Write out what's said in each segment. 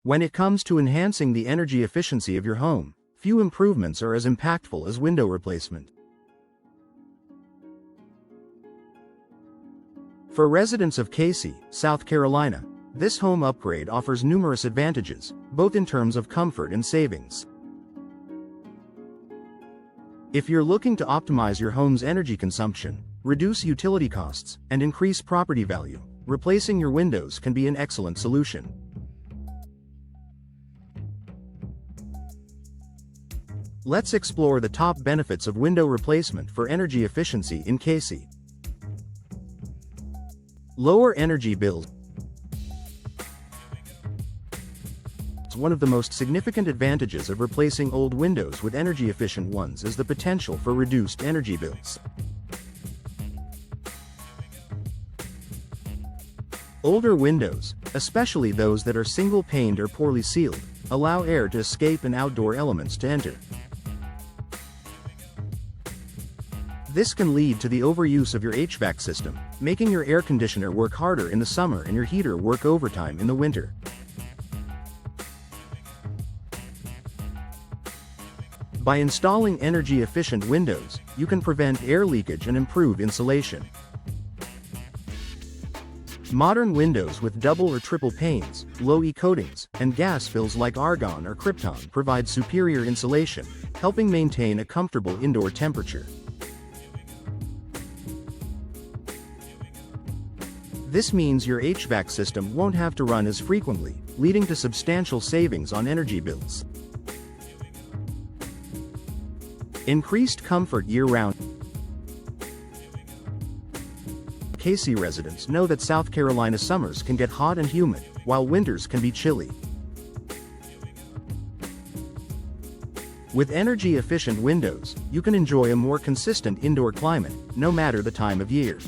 When it comes to enhancing the energy efficiency of your home, few improvements are as impactful as window replacement. For residents of Cayce, South Carolina, this home upgrade offers numerous advantages, both in terms of comfort and savings. If you're looking to optimize your home's energy consumption, reduce utility costs, and increase property value, replacing your windows can be an excellent solution. Let's explore the top benefits of window replacement for energy efficiency in Cayce. Lower energy bills. One of the most significant advantages of replacing old windows with energy-efficient ones is the potential for reduced energy bills. Older windows, especially those that are single-paned or poorly sealed, allow air to escape and outdoor elements to enter. This can lead to the overuse of your HVAC system, making your air conditioner work harder in the summer and your heater work overtime in the winter. By installing energy-efficient windows, you can prevent air leakage and improve insulation. Modern windows with double or triple panes, low-E coatings, and gas fills like argon or krypton provide superior insulation, helping maintain a comfortable indoor temperature. This means your HVAC system won't have to run as frequently, leading to substantial savings on energy bills. Increased comfort year-round. Cayce residents know that South Carolina summers can get hot and humid, while winters can be chilly. With energy-efficient windows, you can enjoy a more consistent indoor climate, no matter the time of year.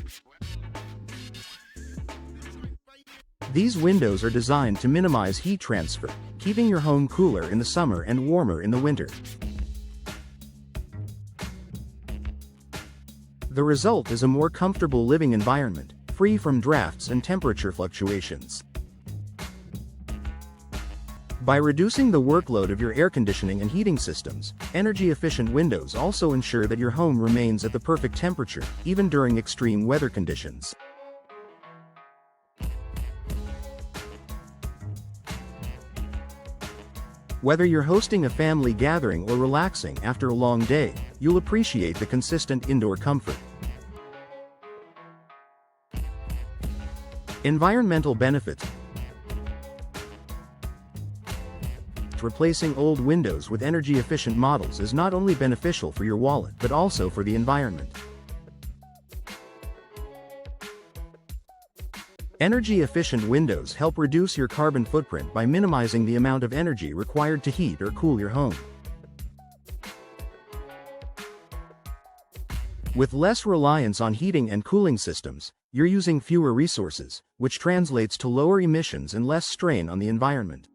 These windows are designed to minimize heat transfer, keeping your home cooler in the summer and warmer in the winter. The result is a more comfortable living environment, free from drafts and temperature fluctuations. By reducing the workload of your air conditioning and heating systems, energy-efficient windows also ensure that your home remains at the perfect temperature, even during extreme weather conditions. Whether you're hosting a family gathering or relaxing after a long day, you'll appreciate the consistent indoor comfort. Environmental benefits. Replacing old windows with energy-efficient models is not only beneficial for your wallet but also for the environment. Energy-efficient windows help reduce your carbon footprint by minimizing the amount of energy required to heat or cool your home. With less reliance on heating and cooling systems, you're using fewer resources, which translates to lower emissions and less strain on the environment.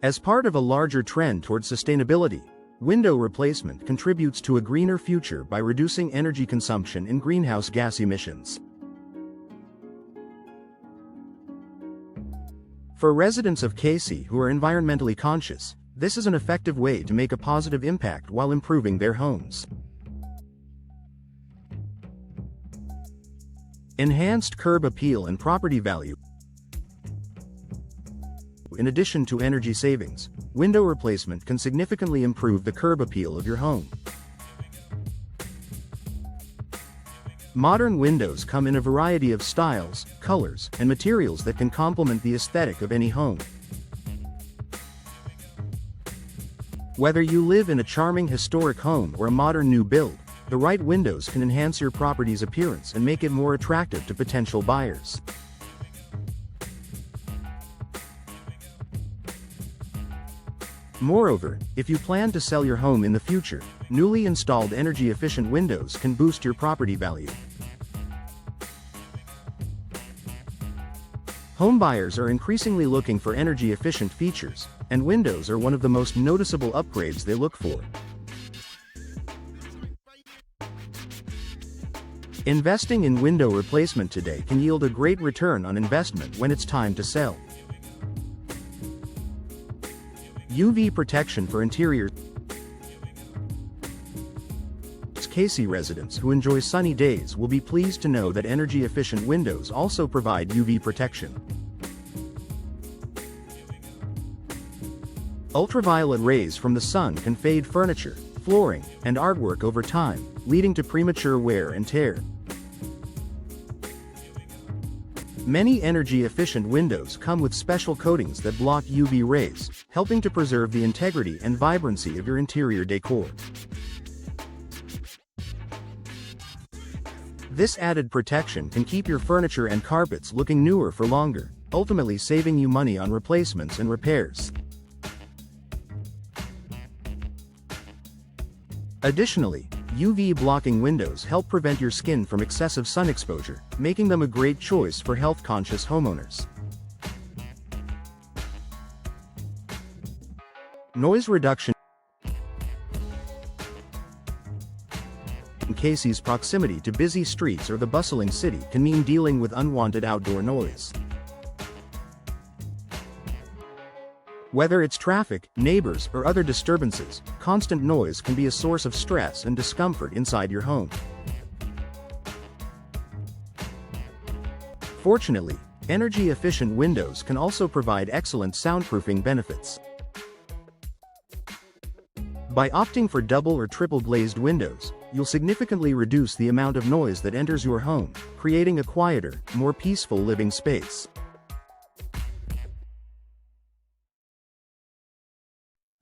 As part of a larger trend toward sustainability, window replacement contributes to a greener future by reducing energy consumption and greenhouse gas emissions. For residents of Cayce who are environmentally conscious, this is an effective way to make a positive impact while improving their homes. Enhanced curb appeal and property value. In addition to energy savings, window replacement can significantly improve the curb appeal of your home. Modern windows come in a variety of styles, colors, and materials that can complement the aesthetic of any home. Whether you live in a charming historic home or a modern new build, the right windows can enhance your property's appearance and make it more attractive to potential buyers. Moreover, if you plan to sell your home in the future, newly installed energy-efficient windows can boost your property value. Homebuyers are increasingly looking for energy-efficient features, and windows are one of the most noticeable upgrades they look for. Investing in window replacement today can yield a great return on investment when it's time to sell. UV protection for interiors. Cayce residents who enjoy sunny days will be pleased to know that energy-efficient windows also provide UV protection. Ultraviolet rays from the sun can fade furniture, flooring, and artwork over time, leading to premature wear and tear. Many energy-efficient windows come with special coatings that block UV rays, helping to preserve the integrity and vibrancy of your interior decor. This added protection can keep your furniture and carpets looking newer for longer, ultimately saving you money on replacements and repairs. Additionally, UV-blocking windows help prevent your skin from excessive sun exposure, making them a great choice for health-conscious homeowners. Noise reduction. Cayce's proximity to busy streets or the bustling city can mean dealing with unwanted outdoor noise. Whether it's traffic, neighbors, or other disturbances, constant noise can be a source of stress and discomfort inside your home. Fortunately, energy-efficient windows can also provide excellent soundproofing benefits. By opting for double or triple glazed windows, you'll significantly reduce the amount of noise that enters your home, creating a quieter, more peaceful living space.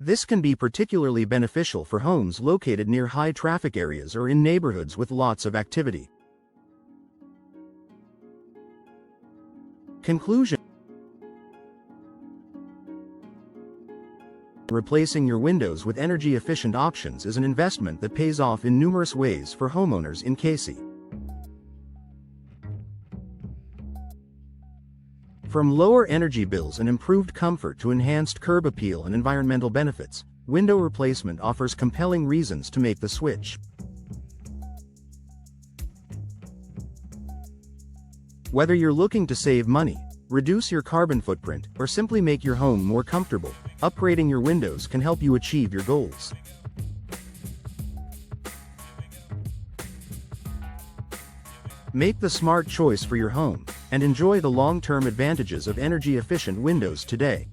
This can be particularly beneficial for homes located near high traffic areas or in neighborhoods with lots of activity. Conclusion. Replacing your windows with energy-efficient options is an investment that pays off in numerous ways for homeowners in Cayce. From lower energy bills and improved comfort to enhanced curb appeal and environmental benefits, window replacement offers compelling reasons to make the switch. Whether you're looking to save money, reduce your carbon footprint, or simply make your home more comfortable, upgrading your windows can help you achieve your goals. Make the smart choice for your home, and enjoy the long-term advantages of energy-efficient windows today.